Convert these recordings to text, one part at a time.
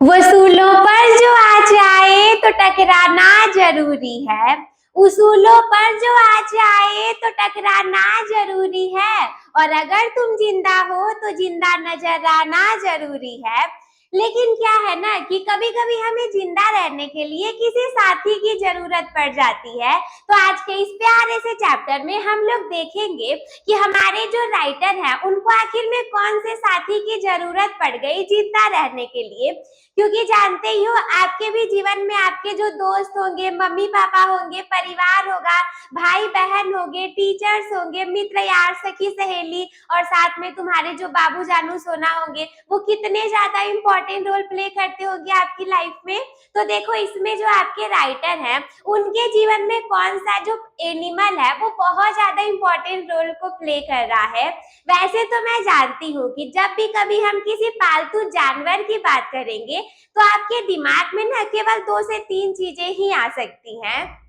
वसूलों पर जो आ जाए तो टकराना जरूरी है। उसूलों पर जो आ जाए तो टकराना जरूरी है। और अगर तुम जिंदा हो तो जिंदा नजर आना जरूरी है। लेकिन क्या है ना कि कभी कभी हमें जिंदा रहने के लिए किसी साथी की जरूरत पड़ जाती है। तो आज के इस प्यारे से चैप्टर में हम लोग देखेंगे कि हमारे जो राइटर हैं उनको आखिर में कौन से साथी की जरूरत पड़ गई जिंदा रहने के लिए। क्योंकि जानते ही हो आपके भी जीवन में आपके जो दोस्त होंगे, मम्मी पापा होंगे, परिवार होगा, भाई बहन होंगे, टीचर्स होंगे, मित्र यार सखी सहेली और साथ में तुम्हारे जो बाबू जानू सोना होंगे, वो कितने ज्यादा इंपॉर्टेंट रोल प्ले करते होंगे आपकी लाइफ में। तो देखो इसमें जो आपके राइटर हैं उनके जीवन में कौन सा जो एनिमल है वो बहुत ज्यादा इंपॉर्टेंट रोल को प्ले कर रहा है। वैसे तो मैं जानती हूँ कि जब भी कभी हम किसी पालतू जानवर की बात करेंगे तो आपके दिमाग में ना केवल 2 से 3 चीजें ही आ सकती हैं।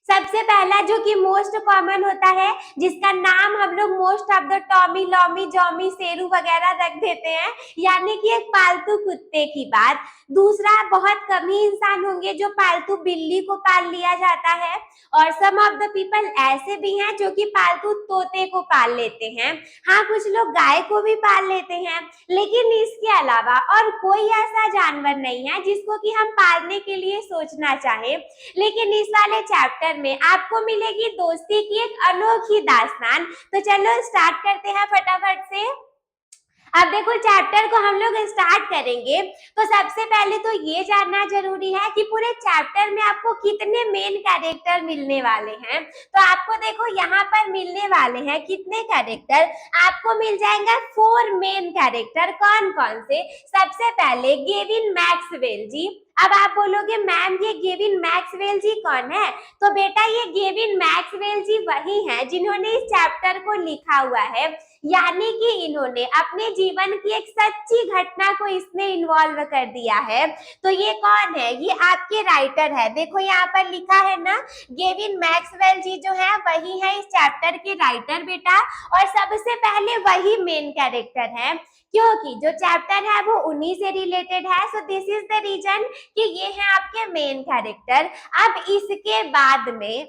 सबसे पहला जो कि मोस्ट कॉमन होता है, जिसका नाम हम लोग मोस्ट ऑफ द टॉमी लॉमी जॉमी शेरू वगैरह रख देते हैं, यानी कि एक पालतू कुत्ते की बात। दूसरा, बहुत कम ही इंसान होंगे जो पालतू बिल्ली को पाल लिया जाता है। और सम ऑफ द पीपल ऐसे भी हैं जो कि पालतू तोते को पाल लेते हैं। हाँ, कुछ लोग गाय को भी पाल लेते हैं। लेकिन इसके अलावा और कोई ऐसा जानवर नहीं है जिसको कि हम पालने के लिए सोचना चाहें। लेकिन इस वाले चैप्टर में आपको मिलेगी दोस्ती की एक अनोखी दास्तान। तो चलो स्टार्ट करते हैं फटाफट से। अब देखो चैप्टर को हम लोग स्टार्ट करेंगे तो सबसे पहले तो ये जानना जरूरी है कि पूरे चैप्टर में आपको कितने मेन कैरेक्टर मिलने वाले हैं। तो आपको देखो यहाँ पर मिलने वाले हैं कितने कैरेक्टर, आपको मिल जाएंगे 4 मेन कैरेक्टर। कौन कौन से? सबसे पहले गेविन मैक्सवेल जी। अब आप बोलोगे मैम ये गेविन मैक्सवेल जी कौन है? तो बेटा ये गेविन मैक्सवेल जी वही हैं जिन्होंने इस चैप्टर को लिखा हुआ है, यानी कि इन्होंने अपने जीवन की एक सच्ची घटना को इसमें इन्वॉल्व कर दिया है। तो ये कौन है? ये आपके राइटर है। देखो यहाँ पर लिखा है ना, गेविन मैक्सवेल जी जो है वही है इस चैप्टर के राइटर बेटा। और सबसे पहले वही मेन कैरेक्टर है क्योंकि जो चैप्टर है वो उन्हीं से रिलेटेड है। So this is the reason कि ये है आपके मेन कैरेक्टर। अब इसके बाद में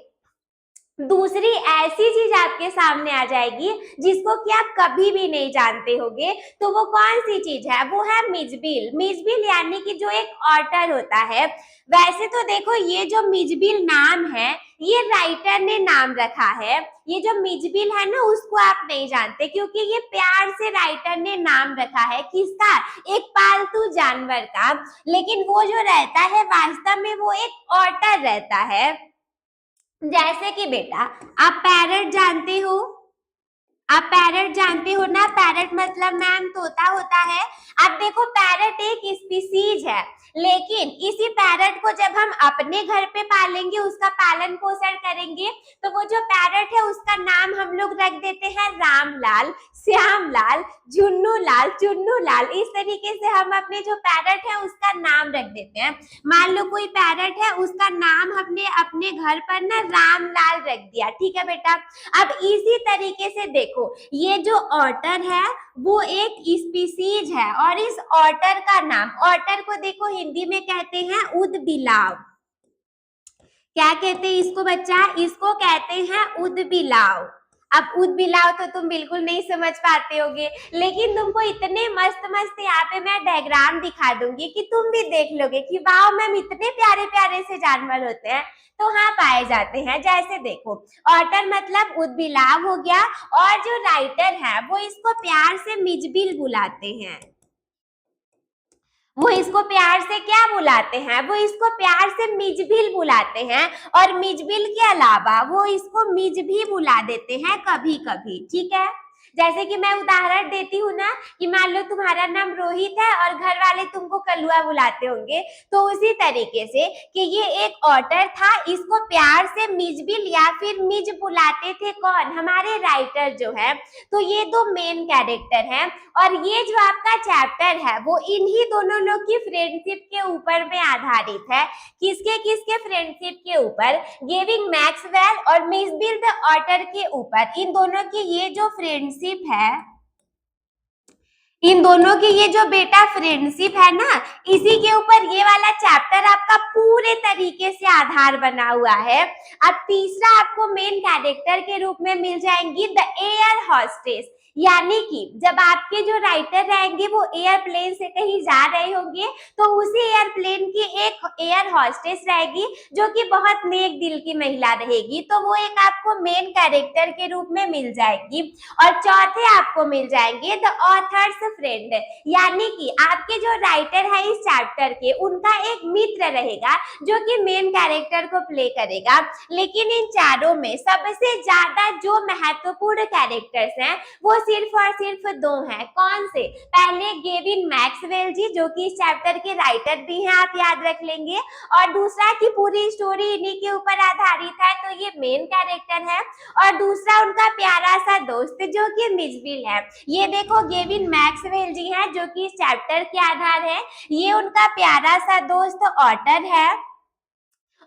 दूसरी ऐसी चीज आपके सामने आ जाएगी जिसको कि आप कभी भी नहीं जानते होगे। तो वो कौन सी चीज है? वो है मिजबिल। मिजबिल यानी कि जो एक ऑटर होता है। वैसे तो देखो ये जो मिजबिल नाम है ये राइटर ने नाम रखा है। ये जो मिजबिल है ना उसको आप नहीं जानते क्योंकि ये प्यार से राइटर ने नाम रखा है। किसका? एक पालतू जानवर का। लेकिन वो जो रहता है वास्तव में वो एक ऑटर रहता है। जैसे कि बेटा आप पैरट जानते हो, आप पैरट जानते हो ना? पैरट मतलब मैम तोता होता है। अब देखो पैरट एक स्पीसीज है, लेकिन इसी पैरट को जब हम अपने घर पे पालेंगे, उसका पालन पोषण करेंगे, तो वो जो पैरट है उसका नाम हम लोग रख देते हैं रामलाल, श्यामलाल, झुन्नू लाल, चुन्नू लाल। इस तरीके से हम अपने जो पैरट है उसका नाम रख देते हैं। मान लो कोई पैरट है, उसका नाम हमने अपने घर पर ना रामलाल रख दिया, ठीक है बेटा। अब इसी तरीके से देखो ये जो ऑटर है वो एक स्पीसीज है और इस ऑटर का नाम, ऑटर को देखो हिंदी में कहते हैं उदबिलाव। क्या कहते हैं इसको बच्चा? इसको कहते हैं उदबिलाव। अब उदबिलाव तो तुम बिल्कुल नहीं समझ पाते होगे, लेकिन तुमको इतने मस्त मस्त यहाँ पे मैं डायग्राम दिखा दूंगी कि तुम भी देख लोगे कि वाह मैम इतने प्यारे प्यारे से जानवर होते हैं। तो हाँ पाए जाते हैं। जैसे देखो ऑटर मतलब उदबिलाव हो गया, और जो राइटर है वो इसको प्यार से मिजबिल बुलाते हैं। वो इसको प्यार से क्या बुलाते हैं? वो इसको प्यार से मिजबिल बुलाते हैं। और मिजबिल के अलावा वो इसको मिज भी बुला देते हैं कभी कभी, ठीक है। जैसे कि मैं उदाहरण देती हूँ ना कि मान लो तुम्हारा नाम रोहित है और घर वाले तुमको कलुआ बुलाते होंगे, तो उसी तरीके से कि ये एक ऑटर था, इसको प्यार से मिजबिल या फिर मिज बुलाते थे कौन? हमारे राइटर जो है। तो ये 2 मेन कैरेक्टर हैं और ये जो आपका चैप्टर है वो इन्हीं दोनों लोग की फ्रेंडशिप के ऊपर में आधारित है। किसके किसके फ्रेंडशिप के ऊपर? गेविन मैक्सवेल और मिजबिल द ऑटर के ऊपर। इन दोनों की ये जो फ्रेंडशिप है इन दोनों की ये जो बेटा फ्रेंडशिप है ना, इसी के ऊपर ये वाला चैप्टर आपका पूरे तरीके से आधार बना हुआ है। अब तीसरा आपको मेन कैरेक्टर के रूप में मिल जाएंगी द एयर हॉस्टेस, यानी कि जब आपके जो राइटर रहेंगे वो एयरप्लेन से कहीं जा रहे होंगे, तो उसी एयरप्लेन की एक एयर हॉस्टेस रहेगी जो कि बहुत नेक दिल की महिला रहेगी, तो वो एक आपको मेन कैरेक्टर के रूप में मिल जाएगी। और चौथे आपको मिल जाएंगे द ऑथर्स फ्रेंड, यानी कि आपके जो राइटर है इस चैप्टर के, उनका एक मित्र रहेगा जो कि मेन कैरेक्टर को प्ले करेगा। लेकिन इन चारों में सबसे ज्यादा जो महत्वपूर्ण कैरेक्टर्स हैं वो सिर्फ और सिर्फ दो हैं। कौन से? पहले गेविन मैक्सवेल जी, जो कि इस चैप्टर के राइटर भी हैं, आप याद रख लेंगे। और दूसरा की पूरी स्टोरी इन्हीं के ऊपर आधारित है, तो ये मेन कैरेक्टर है। और दूसरा उनका प्यारा सा दोस्त जो कि मिजबिल है। ये देखो गेविन मैक्सवेल जी हैं जो कि इस चैप्टर के आधार है, ये उनका प्यारा सा दोस्त ऑटर है।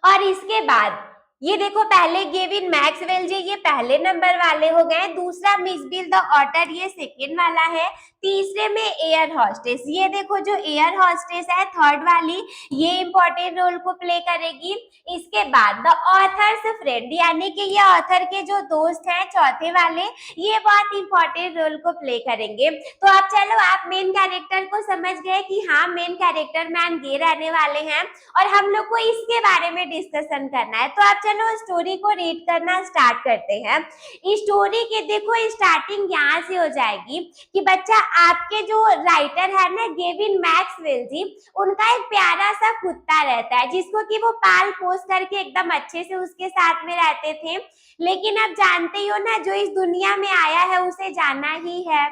और इसके बाद ये देखो पहले गेविन मैक्सवेल जी ये पहले नंबर वाले हो गए, दूसरा मिसबिल द ऑटर ये सेकंड वाला है, तीसरे में एयर हॉस्टेस, ये देखो जो एयर हॉस्टेस है थर्ड वाली, ये इंपॉर्टेंट रोल को प्ले करेगी। इसके बाद द ऑथर्स फ्रेंड, यानी कि ये ऑथर के जो दोस्त हैं चौथे वाले, ये बहुत इंपॉर्टेंट रोल को प्ले करेंगे। तो आप चलो आप मेन कैरेक्टर को समझ गए कि हाँ मेन कैरेक्टर मैन ये रहने वाले हैं और हम लोग को इसके बारे में डिस्कशन करना है। तो आप चलो स्टोरी को रीड करना स्टार्ट करते हैं। इस स्टोरी के देखो स्टार्टिंग यहाँ से हो जाएगी कि बच्चा आपके जो राइटर है ना गेविन मैक्सवेल जी, उनका एक प्यारा सा कुत्ता रहता है जिसको कि वो पाल पोस करके एकदम अच्छे से उसके साथ में रहते थे। लेकिन अब जानते ही हो ना, जो इस दुनिया में आया है उसे जाना ही है।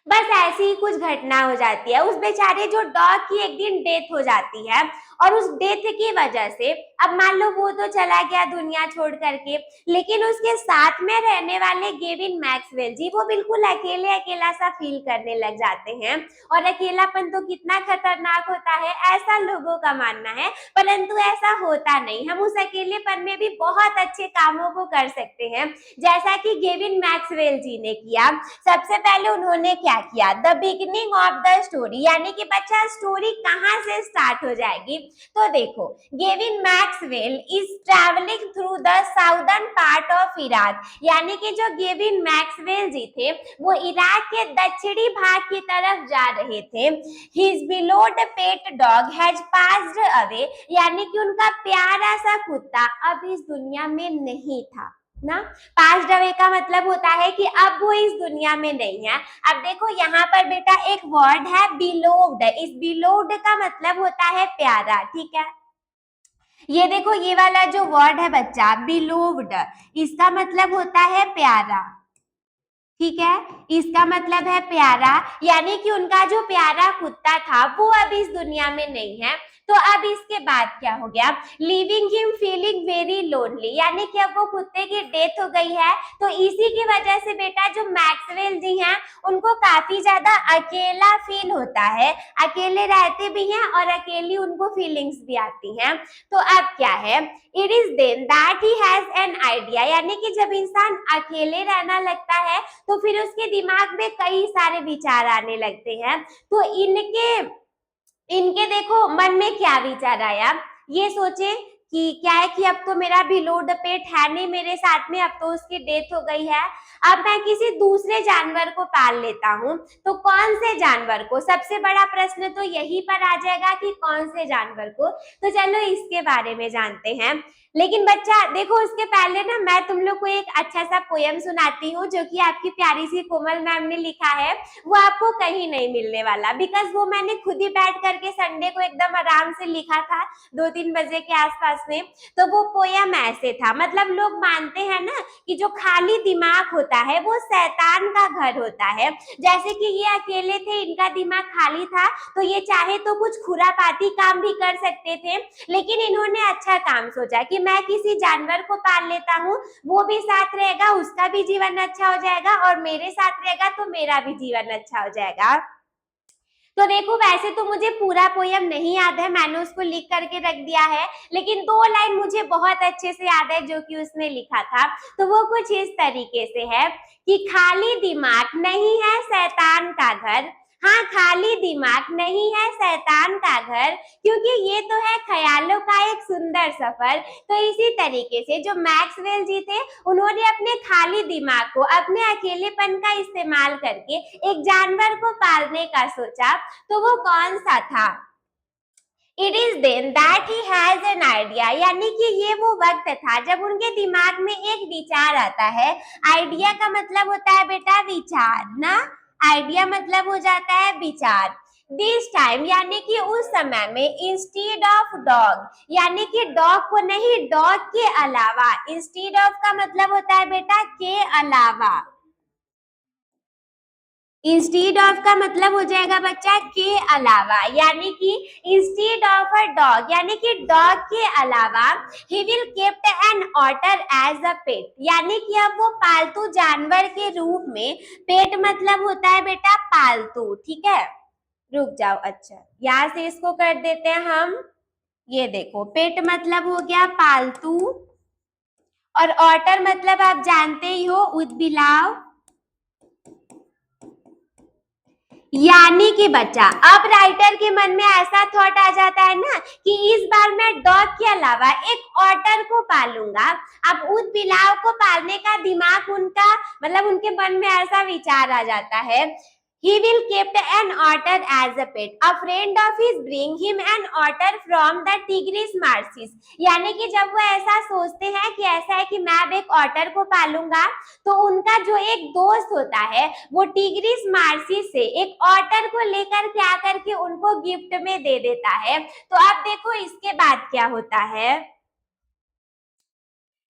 बस ऐसी ही कुछ घटना हो जाती है, उस बेचारे जो डॉग की एक दिन डेथ हो जाती है और उस डेथ की वजह से अब मान लो वो तो चला गया दुनिया छोड़ करके, लेकिन उसके साथ में रहने वाले गेविन मैक्सवेल जी वो बिल्कुल अकेले अकेला सा फील करने लग जाते हैं। और अकेलापन तो कितना खतरनाक होता है ऐसा लोगों का मानना है, परंतु ऐसा होता नहीं, हम उस अकेलेपन में भी बहुत अच्छे कामों को कर सकते हैं, जैसा कि गेविन मैक्सवेल जी ने किया। सबसे पहले उन्होंने क्या किया, the beginning of the story, यानी कि बच्चा स्टोरी कहाँ से स्टार्ट हो जाएगी। तो देखो Gavin Maxwell is travelling through the southern part of Iraq, यानी कि जो गेविन मैक्सवेल जी थे वो इराक के दक्षिणी भाग की तरफ जा रहे थे। His beloved pet dog has passed away, यानी कि उनका प्यारा सा कुत्ता अब इस दुनिया में नहीं था ना। पास्ड अवे का मतलब होता है कि अब वो इस दुनिया में नहीं है। अब देखो यहाँ पर बेटा एक वर्ड है बिलोव्ड, इस बिलोव्ड का मतलब होता है प्यारा, ठीक है। ये देखो ये वाला जो वर्ड है बच्चा बिलोव्ड, इसका मतलब होता है प्यारा, ठीक है, इसका मतलब है प्यारा, यानी कि उनका जो प्यारा कुत्ता था वो अब इस दुनिया में नहीं है। तो अब इसके बाद क्या हो गया, living him feeling very lonely, यानी कि अब वो कुत्ते की डेथ हो गई है, तो इसी की वजह से बेटा जो मैक्सवेल जी हैं उनको काफी ज्यादा अकेला फील होता है, अकेले रहते भी हैं और अकेली उनको फीलिंग्स भी आती हैं। तो अब क्या है, it is then that he has an idea, यानी कि जब इंसान अकेले रहना लगता है तो फिर उसके दिमाग में कई सारे विचार आने लगते हैं। तो इनके इनके देखो मन में क्या विचार आया, ये सोचे कि क्या है कि अब तो मेरा बिलोड पेट है नहीं मेरे साथ में, अब तो उसकी डेथ हो गई है, अब मैं किसी दूसरे जानवर को पाल लेता हूँ। तो कौन से जानवर को, सबसे बड़ा प्रश्न तो यही पर आ जाएगा कि कौन से जानवर को। तो चलो इसके बारे में जानते हैं। लेकिन बच्चा देखो उसके पहले ना मैं तुम लोग को एक अच्छा सा पोयम सुनाती हूँ जो कि आपकी प्यारी सी कोमल मैम ने लिखा है, वो आपको कहीं नहीं मिलने वाला, बिकॉज वो मैंने खुद ही बैठ करके संडे को एकदम आराम से लिखा था 2-3 बजे के आसपास में। तो वो पोयम ऐसे था, मतलब लोग मानते हैं ना कि जो खाली दिमाग होता है वो शैतान का घर होता है। जैसे कि ये अकेले थे, इनका दिमाग खाली था, तो ये चाहे तो कुछ खुरापाती काम भी कर सकते थे, लेकिन इन्होंने अच्छा काम सोचा कि मैं किसी जानवर को पाल लेता हूँ, वो भी साथ रहेगा, उसका भी जीवन अच्छा हो जाएगा और मेरे साथ रहेगा तो मेरा भी जीवन अच्छा हो जाएगा। तो देखो वैसे तो मुझे पूरा पोयम नहीं याद है, मैंने उसको लिख करके रख दिया है, लेकिन 2 लाइन मुझे बहुत अच्छे से याद है जो कि उसने लिखा था। तो वो कुछ इस तरीके से है कि खाली दिमाग नहीं है शैतान का घर, हाँ खाली दिमाग नहीं है शैतान का घर, क्योंकि ये तो है ख्यालों का एक सुंदर सफर। तो इसी तरीके से जो मैक्सवेल जी थे, उन्होंने अपने खाली दिमाग को अपने अकेलेपन का इस्तेमाल करके एक जानवर को पालने का सोचा। तो वो कौन सा था? It is then that he has an idea, यानी कि ये वो वक्त था जब उनके दिमाग में एक विचार आता है। आइडिया का मतलब होता है बेटा विचार ना, आइडिया मतलब हो जाता है विचार। दिस टाइम यानी कि उस समय में इंस्टीड ऑफ डॉग, यानी कि डॉग को नहीं, डॉग के अलावा, इंस्टीड ऑफ का मतलब होता है बेटा के अलावा, इंस्टीड ऑफ का मतलब हो जाएगा बच्चा के अलावा, यानी कि इंस्टीड ऑफ अ डॉग यानी कि डॉग के अलावा he will kept an otter as a pet, यानी कि अब वो पालतू जानवर के रूप में, पेट मतलब होता है बेटा पालतू, ठीक है। रुक जाओ, अच्छा यहाँ से इसको कर देते हैं हम। ये देखो पेट मतलब हो गया पालतू, और ऑटर मतलब आप जानते ही हो उदबिलाव, यानी कि बच्चा अब राइटर के मन में ऐसा थॉट आ जाता है ना कि इस बार मैं डॉग के अलावा एक ऑटर को पालूंगा। अब उस बिलाव को पालने का दिमाग उनका, मतलब उनके मन में ऐसा विचार आ जाता है। He will keep an otter as a pet. A friend of his bring him an otter from the Tigris marshes. यानी कि जब वो ऐसा सोचते हैं कि ऐसा है कि मैं अब एक ऑटर को पालूंगा, तो उनका जो एक दोस्त होता है वो टिग्रिस मार्सी से एक ऑटर को लेकर के आकर के उनको गिफ्ट में दे देता है। तो अब देखो इसके बाद क्या होता है।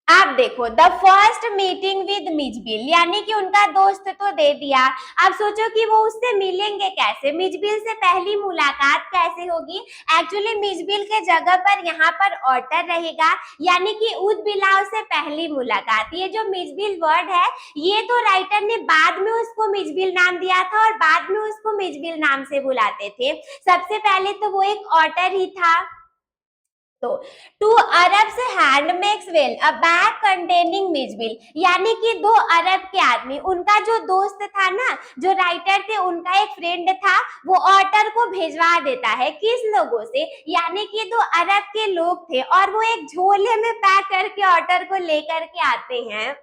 आप देखो the first meeting with Mijbil, यानी कि उनका दोस्त तो दे दिया, अब सोचो कि वो उससे मिलेंगे कैसे, मिजबिल से पहली मुलाकात कैसे होगी। एक्चुअली मिजबिल के जगह पर यहाँ पर ऑटर रहेगा, यानी कि उद बिलाव से पहली मुलाकात। ये जो मिजबिल वर्ड है, ये तो राइटर ने बाद में उसको मिजबिल नाम दिया था और बाद में उसको मिजबिल नाम से बुलाते थे। सबसे पहले तो वो एक ऑटर ही था। तो two Arabs hand Maxwell a bag containing Mijbil, यानी कि 2 अरब के आदमी, उनका जो दोस्त था ना, जो राइटर थे, उनका एक फ्रेंड था, वो ऑटर को भेजवा देता है किस लोगों से, यानी कि 2 अरब के लोग थे, और वो एक झोले में पैक करके ऑटर को लेकर के आते हैं।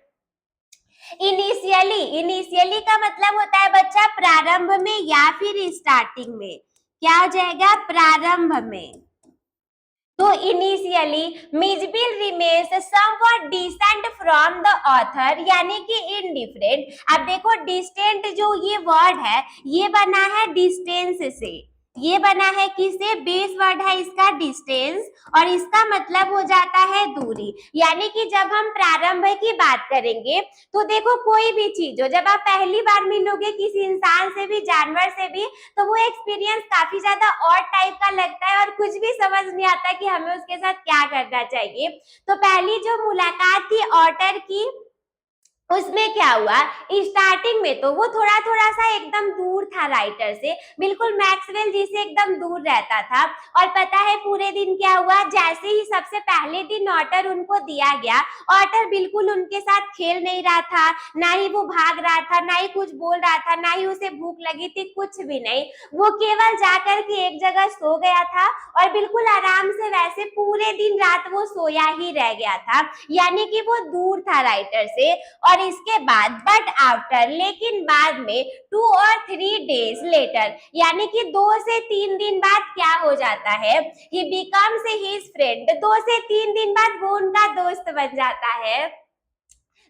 इनिशियली, इनिशियली का मतलब होता है बच्चा प्रारंभ में या फिर स्टार्टिंग में, क्या हो जाएगा प्रारंभ में। तो initially Mijbil remains somewhat distant from the author, यानी कि इनडिफरेंट। अब देखो डिस्टेंट जो ये वर्ड है, ये बना है डिस्टेंस से, ये बना है किससे, बेस वर्ड है इसका डिस्टेंस, और इसका मतलब हो जाता है दूरी। यानी कि जब हम प्रारंभ की बात करेंगे, तो देखो कोई भी चीज हो, जब आप पहली बार मिलोगे किसी इंसान से भी, जानवर से भी, तो वो एक्सपीरियंस काफी ज्यादा और टाइप का लगता है और कुछ भी समझ नहीं आता कि हमें उसके साथ क्या करना चाहिए। तो पहली जो मुलाकात थी ऑटर की, उसमें क्या हुआ, स्टार्टिंग में तो वो थोड़ा थोड़ा सा एकदम दूर था राइटर से, बिल्कुल मैक्सवेल जी से एकदम दूर रहता था। और पता है पूरे दिन क्या हुआ, जैसे ही सबसे पहले दिन ऑटर उनको दिया गया, ऑटर बिल्कुल उनके साथ खेल नहीं रहा था, ना ही वो भाग रहा था, ना ही कुछ बोल रहा था, ना ही उसे भूख लगी थी, कुछ भी नहीं। वो केवल जाकर के एक जगह सो गया था, और बिल्कुल आराम से वैसे पूरे दिन रात वो सोया ही रह गया था, यानी कि वो दूर था राइटर से। और इसके बाद बट आफ्टर, लेकिन बाद में 2 और 3 डेज लेटर, यानी कि 2 से 3 दिन बाद क्या हो जाता है, ही बिकम्स हिज फ्रेंड, 2 से 3 दिन बाद वो उनका दोस्त बन जाता है।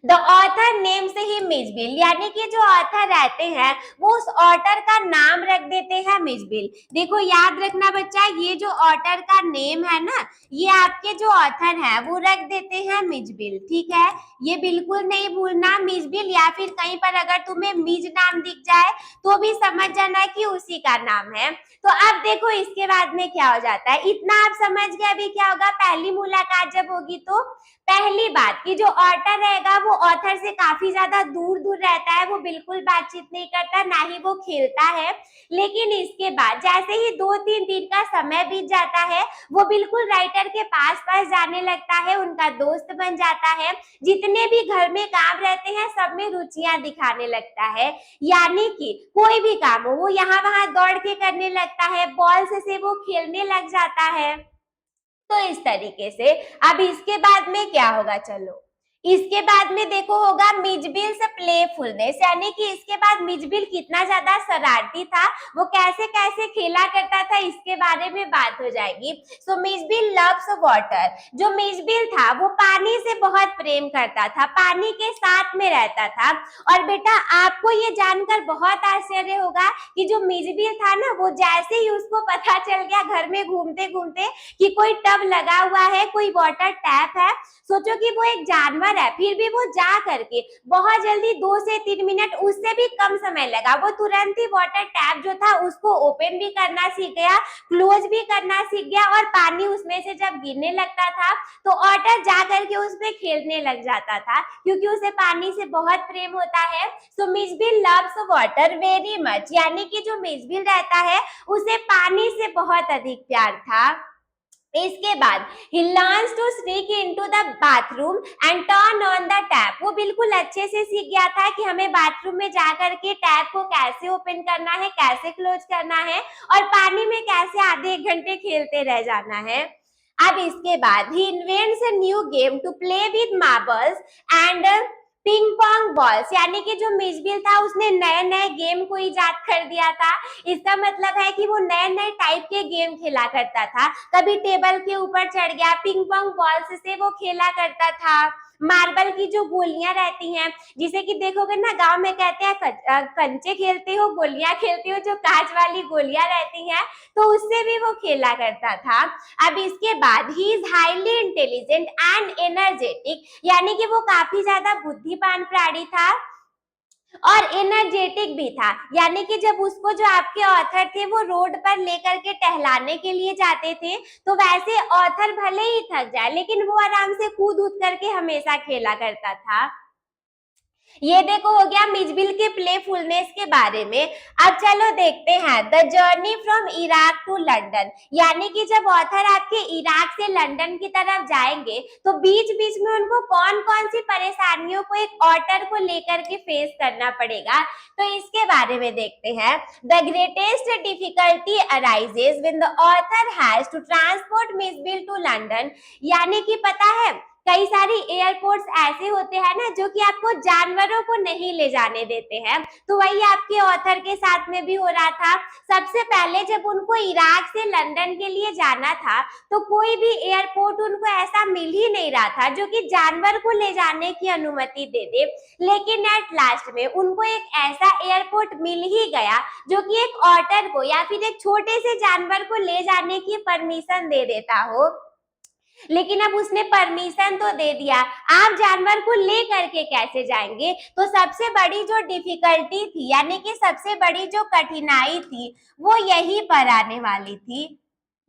द ऑथर नेम से ही मिजबिल, यानी कि जो ऑथर रहते हैं वो उस ऑटर का नाम रख देते हैं मिजबिल। देखो याद रखना बच्चा, ये जो ऑटर का नेम है ना, ये आपके जो ऑथर है वो रख देते हैं मिजबिल, ठीक है। ये बिल्कुल नहीं भूलना मिजबिल, या फिर कहीं पर अगर तुम्हें मिज नाम दिख जाए तो भी समझ जाना कि उसी का नाम है। तो अब देखो इसके बाद में क्या हो जाता है, इतना आप समझ गए। अभी क्या होगा, पहली मुलाकात जब होगी तो पहली बात कि जो ऑटर रहेगा वो ऑथर से काफी ज्यादा दूर दूर रहता है, वो बिल्कुल बातचीत नहीं करता, ना ही वो खेलता है। लेकिन इसके बाद जैसे ही 2-3 दिन का समय बीत जाता है, वो बिल्कुल राइटर के पास पास जाने लगता है, उनका दोस्त बन जाता है, जितने भी घर में काम रहते हैं सब में रुचियां दिखाने लगता है। यानी कि कोई भी काम हो वो यहाँ वहां दौड़ के करने लगता है, बॉल से वो खेलने लग जाता है। तो इस तरीके से अब इसके बाद में क्या होगा, चलो इसके बाद में देखो होगा मिजबिल से प्लेफुलनेस, यानी कि इसके बाद मिजबिल कितना ज्यादा शरारती था, वो कैसे कैसे खेला करता था, इसके बारे में बात हो जाएगी। सो मिजबिल लव्स वाटर, जो मिजबिल था वो पानी से बहुत प्रेम करता था, पानी के साथ में रहता था। और बेटा आपको ये जानकर बहुत आश्चर्य होगा कि जो मिजबिल था ना, वो जैसे ही उसको पता चल गया घर में घूमते घूमते कि कोई टब लगा हुआ है, कोई वाटर टैप है, सोचो कि वो एक जानवर है, फिर भी वो जा करके बहुत जल्दी 2 से 3 मिनट, उससे भी कम समय लगा, वो तुरंत ही वाटर टैप जो था उसको ओपन भी करना सीख गया, क्लोज भी करना सीख गया, और पानी उसमें से जब गिरने लगता था तो ऑटर जा करके उसमें खेलने लग जाता था, क्योंकि उसे पानी से बहुत प्रेम होता है। So Mijbil loves water very much, यानी कि जो मिजबिल रहता है उसे पानी से बहुत अधिक प्यार था। इसके बाद he learns to sneak into the bathroom and turn on the tap, वो बिल्कुल अच्छे से सीख गया था कि हमें बाथरूम में जाकर के टैप को कैसे ओपन करना है, कैसे क्लोज करना है, और पानी में कैसे आधे 1 घंटे खेलते रह जाना है। अब इसके बाद he invents a new game to play with marbles and ping pong balls, यानी कि जो मिजबिल था उसने नए नए गेम को इजाद कर दिया था। इसका मतलब है कि वो नए नए टाइप के गेम खेला करता था, कभी टेबल के ऊपर चढ़ गया, पिंग पोंग बॉल्स से वो खेला करता था, मार्बल की जो गोलियां रहती हैं, जिसे कि देखोगे ना गांव में कहते हैं कंचे खेलते हो, गोलियां खेलते हो, जो कांच वाली गोलियां रहती हैं, तो उससे भी वो खेला करता था। अब इसके बाद he is highly intelligent and energetic, यानी कि वो काफी ज्यादा बुद्धिमान प्राणी था और एनर्जेटिक भी था, यानी कि जब उसको जो आपके ऑथर थे वो रोड पर लेकर के टहलाने के लिए जाते थे, तो वैसे ऑथर भले ही थक जाए लेकिन वो आराम से कूद उद करके हमेशा खेला करता था। ये देखो हो गया मिजबिल के प्लेफुलनेस के बारे में। अब चलो देखते हैं the journey from Iraq to London, यानी कि जब ऑथर आपके इराक से लंदन की तरफ जाएंगे तो बीच बीच में उनको कौन कौन सी परेशानियों को एक ऑथर को लेकर के फेस करना पड़ेगा, तो इसके बारे में देखते हैं। The greatest difficulty arises when the author has to transport Mijbil to London, यानी कि पता है कई सारी एयरपोर्ट्स ऐसे होते हैं ना जो कि आपको जानवरों को नहीं ले जाने देते हैं, तो वही आपके ऑथर के साथ में भी हो रहा था। सबसे पहले जब उनको इराक से लंदन के लिए जाना था तो कोई भी एयरपोर्ट उनको ऐसा मिल ही नहीं रहा था जो कि जानवर को ले जाने की अनुमति दे दे, लेकिन एट लास्ट में उनको एक ऐसा एयरपोर्ट मिल ही गया जो कि एक ऑटर को या फिर एक छोटे से जानवर को ले जाने की परमिशन दे देता हो। लेकिन अब उसने परमिशन तो दे दिया, आप जानवर को ले करके कैसे जाएंगे, तो सबसे बड़ी जो डिफिकल्टी थी यानी कि सबसे बड़ी जो कठिनाई थी वो यहीं पर आने वाली थी।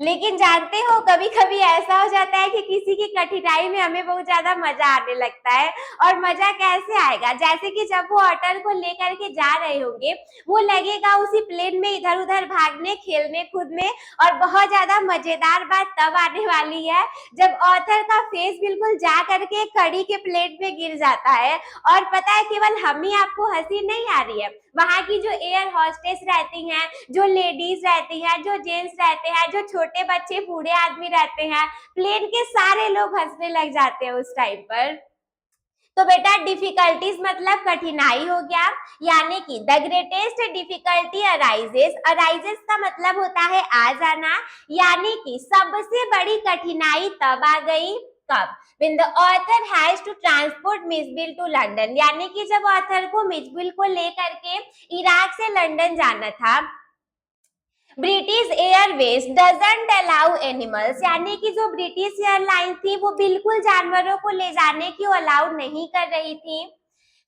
लेकिन जानते हो कभी कभी ऐसा हो जाता है कि किसी की कठिनाई में हमें बहुत ज्यादा मजा आने लगता है, और मजा कैसे आएगा, जैसे कि जब वो ऑटर को लेकर के जा रहे होंगे वो लगेगा उसी प्लेन में इधर उधर भागने खेलने कूदने, और बहुत ज्यादा मजेदार बात तब आने वाली है जब ऑथर का फेस बिल्कुल जा करके कड़ी के प्लेट में गिर जाता है, और पता है केवल हम ही आपको हंसी नहीं आ रही है, वहां की जो एयर हॉस्टेस रहती हैं, जो लेडीज रहती हैं, जो जेंट्स रहते हैं, जो छोटे बच्चे बूढ़े आदमी रहते हैं, प्लेन के सारे लोग हंसने लग जाते हैं उस टाइम पर। तो बेटा डिफिकल्टीज मतलब कठिनाई हो गया, यानी कि the greatest difficulty arises, arises का मतलब होता है आ जाना, यानी कि सबसे बड़ी कठिनाई तब आ गई कब, when the author has to transport Mijbil to London, यानी कि जब ऑथर को मिजबिल को लेकर के इराक से लंदन जाना था। British Airways doesn't allow animals, यानी कि जो ब्रिटिश एयरलाइन थी वो बिल्कुल जानवरों को ले जाने की अलाउ नहीं कर रही थी।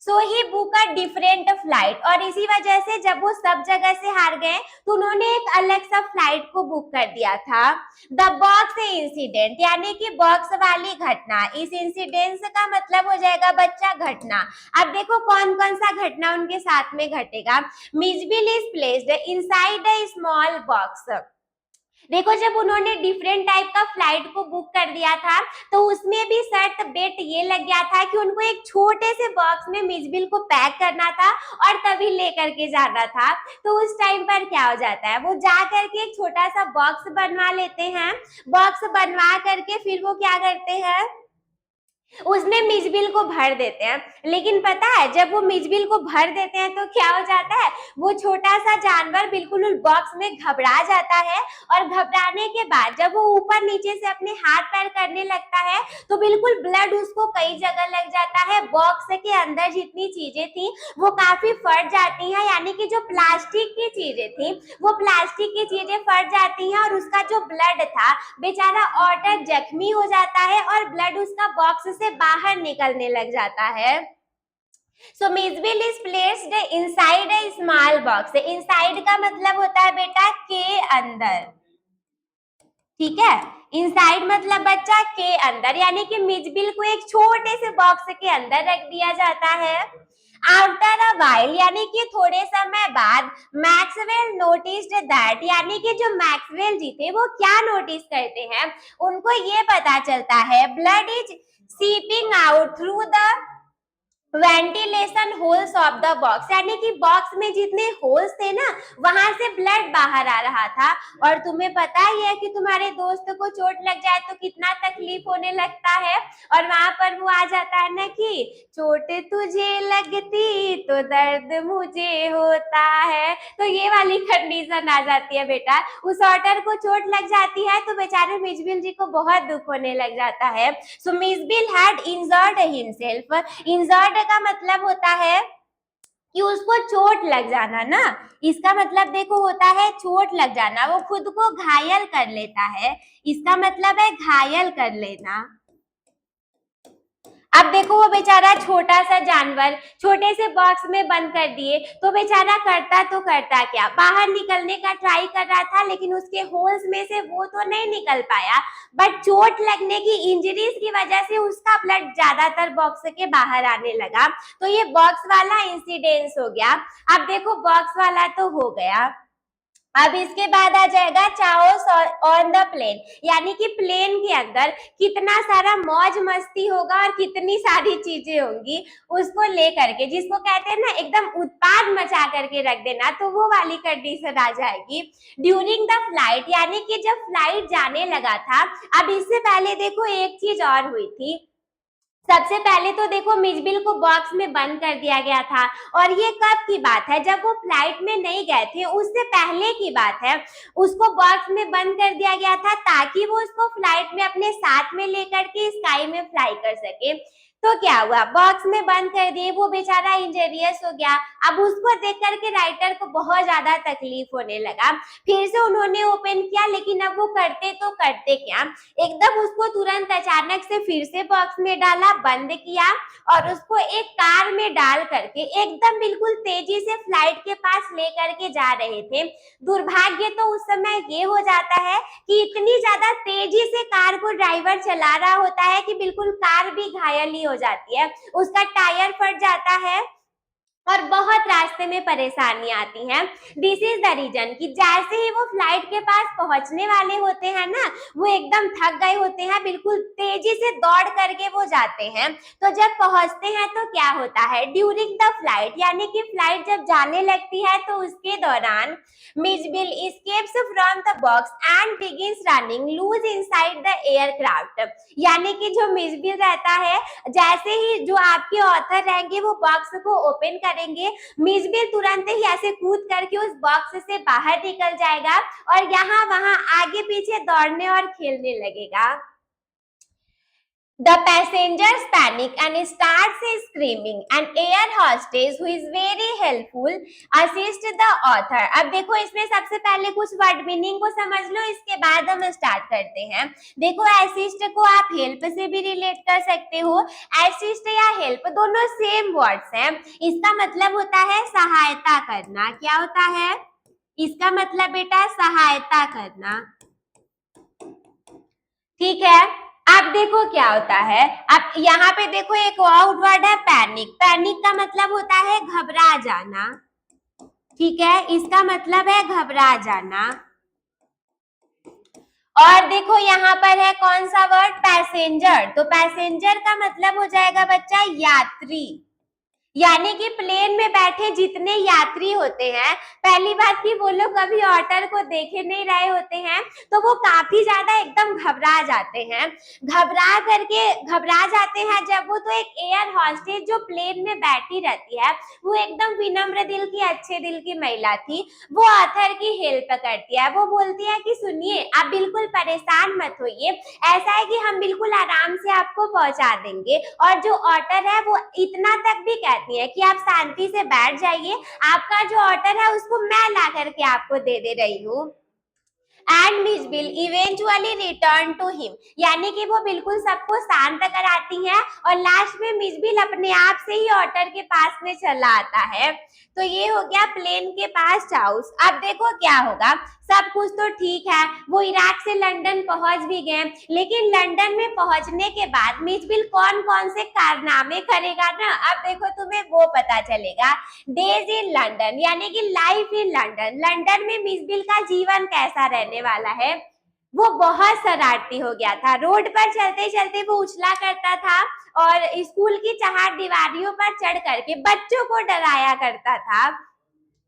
सो ही बुक अ डिफरेंट फ्लाइट, और इसी वजह से जब वो सब जगह से हार गए तो उन्होंने एक अलग सा फ्लाइट को बुक कर दिया था। द बॉक्स इंसिडेंट यानी कि बॉक्स वाली घटना, इस इंसिडेंट का मतलब हो जाएगा बच्चा घटना। अब देखो कौन कौन सा घटना उनके साथ में घटेगा। Mijbil is placed inside a small box. देखो जब उन्होंने डिफरेंट टाइप का फ्लाइट को बुक कर दिया था तो उसमें भी शर्त बेट ये लग गया था कि उनको एक छोटे से बॉक्स में मिजबिल को पैक करना था और तभी लेकर के जाना था। तो उस टाइम पर क्या हो जाता है, वो जा करके एक छोटा सा बॉक्स बनवा लेते हैं। बॉक्स बनवा करके फिर वो क्या करते हैं, उसमें मिजबिल को भर देते हैं। लेकिन पता है जब वो मिजबिल को भर देते हैं तो क्या हो जाता है, वो छोटा सा जानवर बिल्कुल उस बॉक्स में घबरा जाता है, और घबराने के बाद जब वो ऊपर नीचे से अपने हाथ पैर करने लगता है तो बिल्कुल ब्लड उसको कई जगह लग जाता है। बॉक्स के अंदर जितनी चीजें थी वो काफी फट जाती हैं, यानी कि जो प्लास्टिक की चीजें थी वो प्लास्टिक की चीजें फट जाती हैं, और उसका जो ब्लड था बेचारा ऑटर जख्मी हो जाता है और ब्लड उसका बॉक्स से बाहर निकलने लग जाता है। So Mijbil is placed inside a small box. Inside का मतलब होता है बेटा के अंदर, ठीक है। इनसाइड मतलब बच्चा के अंदर, यानी कि मिजबिल को एक छोटे से बॉक्स के अंदर रख दिया जाता है। आफ्टर अ वाइल यानी कि थोड़े समय बाद मैक्सवेल नोटिस्ड दैट, यानी कि जो मैक्सवेल जी थे वो क्या नोटिस करते हैं, उनको ये पता चलता है blood is seeping out through the ventilation holes of the box, यानी कि बॉक्स में जितने होल्स थे ना वहां से ब्लड बाहर आ रहा था। और तुम्हें पता ही है कि तुम्हारे दोस्त को चोट लग जाए तो कितना तकलीफ होने लगता है, और वहां पर वो आ जाता है ना कि चोट तुझे लगती तो दर्द मुझे होता है, तो ये वाली कंडीशन आ जाती है बेटा। उस ऑटर को चोट लग जाती है तो बेचारे मिजबिल जी को बहुत दुख होने लग जाता है। So Mijbil had injured himself. Injured का मतलब होता है कि उसको चोट लग जाना ना, इसका मतलब देखो होता है चोट लग जाना, वो खुद को घायल कर लेता है, इसका मतलब है घायल कर लेना। अब देखो वो बेचारा छोटा सा जानवर छोटे से बॉक्स में बंद कर दिए तो बेचारा करता तो करता क्या, बाहर निकलने का ट्राई कर रहा था लेकिन उसके होल्स में से वो तो नहीं निकल पाया, बट चोट लगने की इंजरीज की वजह से उसका ब्लड ज्यादातर बॉक्स के बाहर आने लगा। तो ये बॉक्स वाला इंसिडेंस हो गया। अब देखो बॉक्स वाला तो हो गया, अब इसके बाद आ जाएगा चाओस ऑन द प्लेन, यानी कि प्लेन के अंदर कितना सारा मौज मस्ती होगा और कितनी सारी चीजें होंगी उसको लेकर के, जिसको कहते हैं ना एकदम उत्पाद मचा करके रख देना, तो वो वाली कंडीशन आ जाएगी ड्यूरिंग द फ्लाइट, यानी कि जब फ्लाइट जाने लगा था। अब इससे पहले देखो एक चीज और हुई थी, सबसे पहले तो देखो मिजबिल को बॉक्स में बंद कर दिया गया था, और ये कब की बात है, जब वो फ्लाइट में नहीं गए थे उससे पहले की बात है। उसको बॉक्स में बंद कर दिया गया था ताकि वो उसको फ्लाइट में अपने साथ में लेकर के स्काई में फ्लाई कर सके। तो क्या हुआ, बॉक्स में बंद कर दिए, वो बेचारा इंजरियस हो गया। अब उसको देख करके राइटर को बहुत ज्यादा तकलीफ होने लगा, फिर से उन्होंने ओपन किया, लेकिन अब वो करते तो करते क्या, एकदम उसको तुरंत अचानक से फिर से बॉक्स में डाला, बंद किया, और उसको एक कार में डाल करके एकदम बिल्कुल तेजी से फ्लाइट के पास लेकर के जा रहे थे। दुर्भाग्य तो उस समय ये हो जाता है कि इतनी ज्यादा तेजी से कार को ड्राइवर चला रहा होता है कि बिल्कुल कार भी घायल ही हो जाती है, उसका टायर फट जाता है और बहुत रास्ते में परेशानियां आती हैं। दिस इज द रीजन कि जैसे ही वो फ्लाइट के पास पहुंचने वाले होते हैं ना, वो एकदम थक गए होते हैं, बिल्कुल तेजी से दौड़ करके वो जाते हैं। तो जब पहुंचते हैं तो क्या होता है, ड्यूरिंग द फ्लाइट यानी कि फ्लाइट जब जाने लगती है तो उसके दौरान Mijbil escapes from the box and begins running loose inside the aircraft, यानी कि जो मिजबिल रहता है, जैसे ही जो आपके ऑथर रहेंगे वो बॉक्स को ओपन करेंगे, मिजबिल तुरंत ही ऐसे कूद करके उस बॉक्स से बाहर निकल जाएगा और यहाँ वहां आगे पीछे दौड़ने और खेलने लगेगा। The passengers panic and starts screaming. An air hostess who is very helpful assist the author. अब देखो इसमें सबसे पहले कुछ वर्ड मीनिंग को समझ लो, इसके बाद हम स्टार्ट करते हैं। देखो असिस्ट को आप हेल्प से भी रिलेट कर सकते हो। असिस्ट या हेल्प दोनों सेम वर्ड्स हैं। इसका मतलब होता है सहायता करना। क्या होता है इसका मतलब बेटा? सहायता करना। ठीक है, अब देखो क्या होता है। अब यहाँ पे देखो एक और वर्ड है पैनिक। पैनिक का मतलब होता है घबरा जाना। ठीक है, इसका मतलब है घबरा जाना। और देखो यहाँ पर है कौन सा वर्ड? पैसेंजर। तो पैसेंजर का मतलब हो जाएगा बच्चा यात्री। यानी कि प्लेन में बैठे जितने यात्री होते हैं, पहली बात कि वो लोग कभी ऑटर को देखे नहीं रहे होते हैं, तो वो काफी ज्यादा एकदम घबरा जाते हैं। घबरा जाते हैं जब वो, तो एक एयर हॉस्टेज जो प्लेन में बैठी रहती है, वो एकदम विनम्र दिल की, अच्छे दिल की महिला थी। वो ऑथर की हेल्प करती है। वो बोलती है कि सुनिए, आप बिल्कुल परेशान मत होइए, ऐसा है कि हम बिल्कुल आराम से आपको पहुंचा देंगे। और जो ऑटर है वो इतना तक भी कहती है कि आप शांति से बैठ जाइए, आपका जो ऑर्डर है उसको मैं ला करके आपको दे दे रही हूँ। And Mijbil eventually return to him, यानी कि वो बिल्कुल सबको शांत कराती है और लास्ट में मिस बिल अपने आप से ही ऑटर के पास में चला आता है। तो ये हो गया प्लेन के पास हाउस। अब देखो क्या होगा। सब कुछ तो ठीक है, वो इराक से लंदन पहुंच भी गए, लेकिन लंदन में पहुंचने के बाद मिस बिल कौन कौन से कारनामे करेगा ना, अब देखो तुम्हें वो पता चलेगा। डेज इन लंदन, यानी कि लाइफ इन लंदन। लंदन में मिस बिल का जीवन कैसा रहने वाला है। वो बहुत शरारती हो गया था। रोड पर चलते चलते वो उछला करता था और स्कूल की चार दीवारियों पर चढ़ करके बच्चों को डराया करता था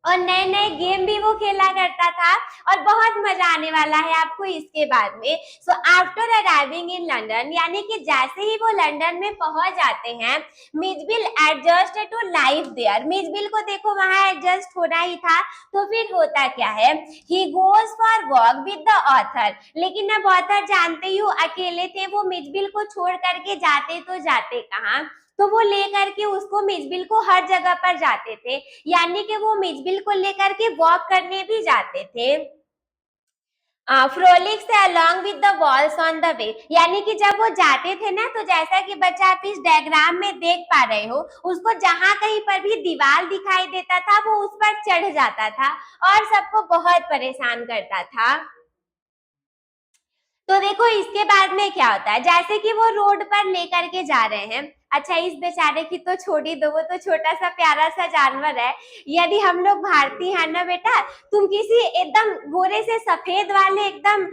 और नए नए गेम भी वो खेला करता था और बहुत मजा आने वाला है आपको इसके बाद में। So after arriving in London, यानी कि जैसे ही वो लंदन में पहुंच जाते हैं, मिसबिल एडजस्ट टू लाइफ देयर। मिसबिल को देखो वहां एडजस्ट होना ही था। तो फिर होता क्या है, he goes for walk with the author. लेकिन अब ऑथर जानते ही हो अकेले थे, वो मिसबिल को छोड़ करके जाते तो जाते कहाँ, तो वो लेकर के उसको मिसबिल को हर जगह पर जाते थे, यानी कि वो मिसबिल को लेकर के वॉक करने भी जाते थे। फ्रोलिक से along with the walls on the way, यानी कि जब वो जाते थे ना, तो जैसा कि बच्चा आप इस डायग्राम में देख पा रहे हो, उसको जहां कहीं पर भी दीवार दिखाई देता था वो उस पर चढ़ जाता था और सबको बहुत परेशान करता था। तो देखो इसके बाद में क्या होता है, जैसे कि वो रोड पर लेकर के जा रहे हैं। अच्छा, इस बेचारे की तो छोड़ ही दो, वो तो छोटा सा प्यारा सा जानवर है। यदि हम लोग भारतीय है ना बेटा, तुम किसी एकदम गोरे से सफेद वाले एकदम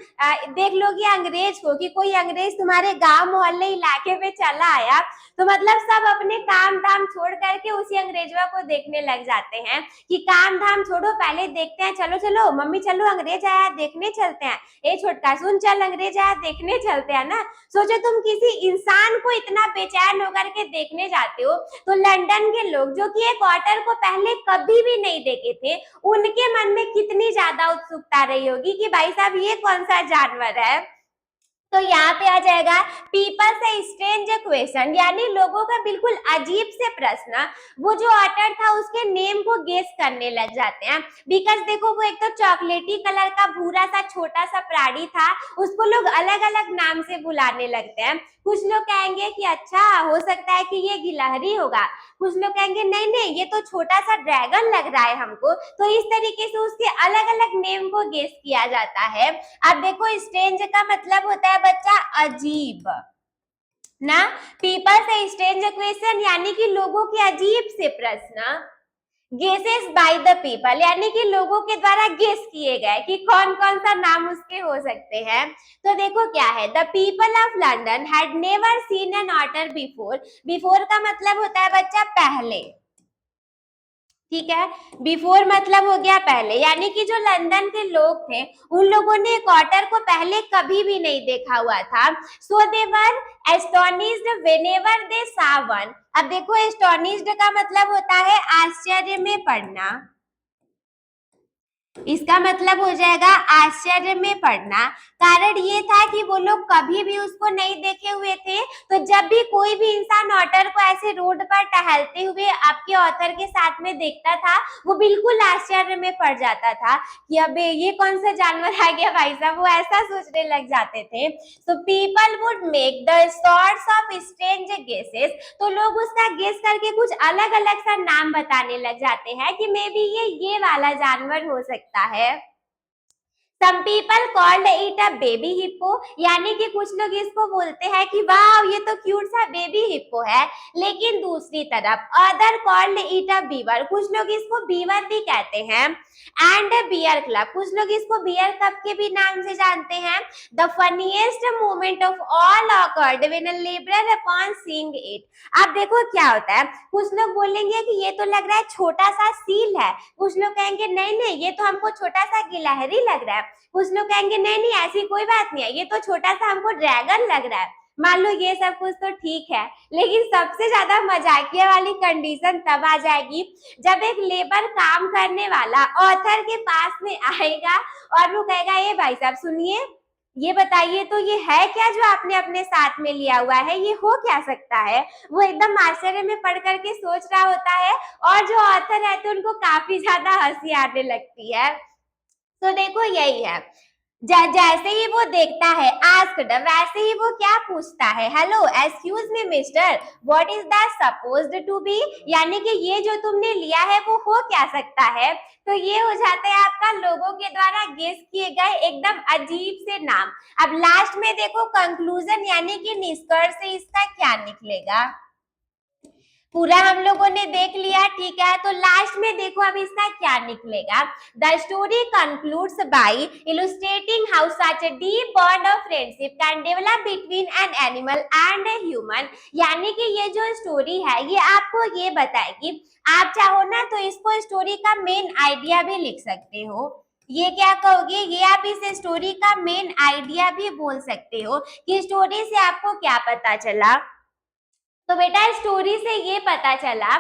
देख लोगे अंग्रेज को, कि कोई अंग्रेज तुम्हारे गांव मोहल्ले इलाके में चला आया, तो मतलब सब अपने काम धाम छोड़ करके उसी अंग्रेजवा को देखने लग जाते हैं कि काम धाम छोड़ो, पहले देखते हैं, चलो चलो मम्मी चलो अंग्रेज आया देखने चलते हैं, ए छोटका सुन चल अंग्रेज आया देखने चलते हैं ना। सोचो तुम किसी इंसान को इतना बेचैन होकर के देखने जाते हो, तो लंदन के लोग जो कि एक ऑटर को पहले कभी भी नहीं देखे थे, उनके मन में कितनी ज्यादा उत्सुकता रही होगी कि भाई साहब ये कौन सा जानवर है। तो यहाँ पे आ जाएगा पीपल से स्ट्रेंज क्वेश्चन, यानी लोगों का बिल्कुल अजीब से प्रश्न। वो जो ऑटर था उसके नेम को गेस करने लग जाते हैं। बिकॉज देखो वो एक तो चॉकलेटी कलर का भूरा सा छोटा सा प्राणी था, उसको लोग अलग अलग नाम से बुलाने लगते हैं। कुछ लोग कहेंगे कि अच्छा हो सकता है कि ये गिलहरी होगा, कुछ लोग कहेंगे नहीं नहीं ये तो छोटा सा ड्रैगन लग रहा है हमको। तो इस तरीके से उसके अलग अलग नेम को गेस किया जाता है। अब देखो स्ट्रेंज का मतलब होता है बच्चा अजीब ना। पीपल से स्ट्रेंज क्वेश्चन, यानी कि लोगों के अजीब से प्रश्न। गेसेस बाय द पीपल, यानी कि लोगों के द्वारा गेस किए गए कि कौन कौन सा नाम उसके हो सकते हैं। तो देखो क्या है, the people of London had never seen an otter before. Before का मतलब होता है बच्चा पहले, ठीक है। बिफोर मतलब हो गया पहले, यानी कि जो लंदन के लोग थे उन लोगों ने क्वार्टर को पहले कभी भी नहीं देखा हुआ था। So they were astonished whenever they saw one. अब देखो एस्टोनिश्ड का मतलब होता है आश्चर्य में पड़ना, इसका मतलब हो जाएगा आश्चर्य में पड़ना। कारण ये था कि वो लोग कभी भी उसको नहीं देखे हुए थे, तो जब भी कोई भी इंसान ऑटर को ऐसे रोड पर टहलते हुए आपके ऑथर के साथ में देखता था, वो बिल्कुल आश्चर्य में पड़ जाता था कि अबे ये कौन सा जानवर आ गया भाई साहब, वो ऐसा सोचने लग जाते थे। So people would make the sorts of strange guesses, तो लोग उसका गेस करके कुछ अलग अलग सा नाम बताने लग जाते हैं कि मे बी ये वाला जानवर हो सकता है। Some people called it a baby hippo, यानी कि कुछ लोग इसको बोलते हैं कि वाह ये तो क्यूट सा बेबी हिप्पो है। लेकिन दूसरी तरफ other called it a beaver, कुछ लोग इसको बीवर भी कहते हैं। एंड बियर क्लब, कुछ लोग इसको बियर क्लब के भी नाम से जानते हैं। The funniest moment of all awkward when a labourer upon seeing it, अब देखो क्या होता है, कुछ लोग बोलेंगे कि ये तो लग रहा है छोटा सा सील है, कुछ लोग कहेंगे नहीं नहीं ये तो हमको छोटा सा गिलहरी लग रहा है, कुछ लोग कहेंगे नहीं नहीं ऐसी कोई बात नहीं है, ये तो छोटा सा हमको ड्रैगन लग रहा है। मान लो ये सब कुछ तो ठीक है, लेकिन सबसे ज्यादा मजाकिया वाली कंडीशन तब आ जाएगी जब एक लेबर काम करने वाला ऑथर के पास में आएगा और वो कहेगा ये भाई साहब सुनिए, ये बताइए तो ये है क्या जो आपने अपने साथ में लिया हुआ है, ये हो क्या सकता है। वो एकदम आश्चर्य में पढ़ करके सोच रहा होता है और जो ऑथर रहते हैं उनको काफी ज्यादा हंसी आने लगती है। तो देखो यही है, जैसे ही वो देखता है आस्क्ड, वैसे ही वो क्या पूछता है, hello excuse me mister, what is that supposed to be, यानी कि ये जो तुमने लिया है वो हो क्या सकता है। तो ये हो जाता है आपका लोगों के द्वारा गेस किए गए एकदम अजीब से नाम। अब लास्ट में देखो कंक्लूजन यानी कि निष्कर्ष से इसका क्या निकलेगा। पूरा हम लोगों ने देख लिया, ठीक है, तो लास्ट में देखो अब इसका क्या निकलेगा। The story concludes by illustrating how such a deep bond of friendship can develop between an animal and a human, यानी कि ये जो स्टोरी है ये आपको ये बताएगी, आप चाहो ना तो इसको स्टोरी का मेन आइडिया भी लिख सकते हो। ये क्या कहोगे, ये आप इस स्टोरी का मेन आइडिया भी बोल सकते हो कि स्टोरी से आपको क्या पता चला। तो बेटा स्टोरी से ये पता चला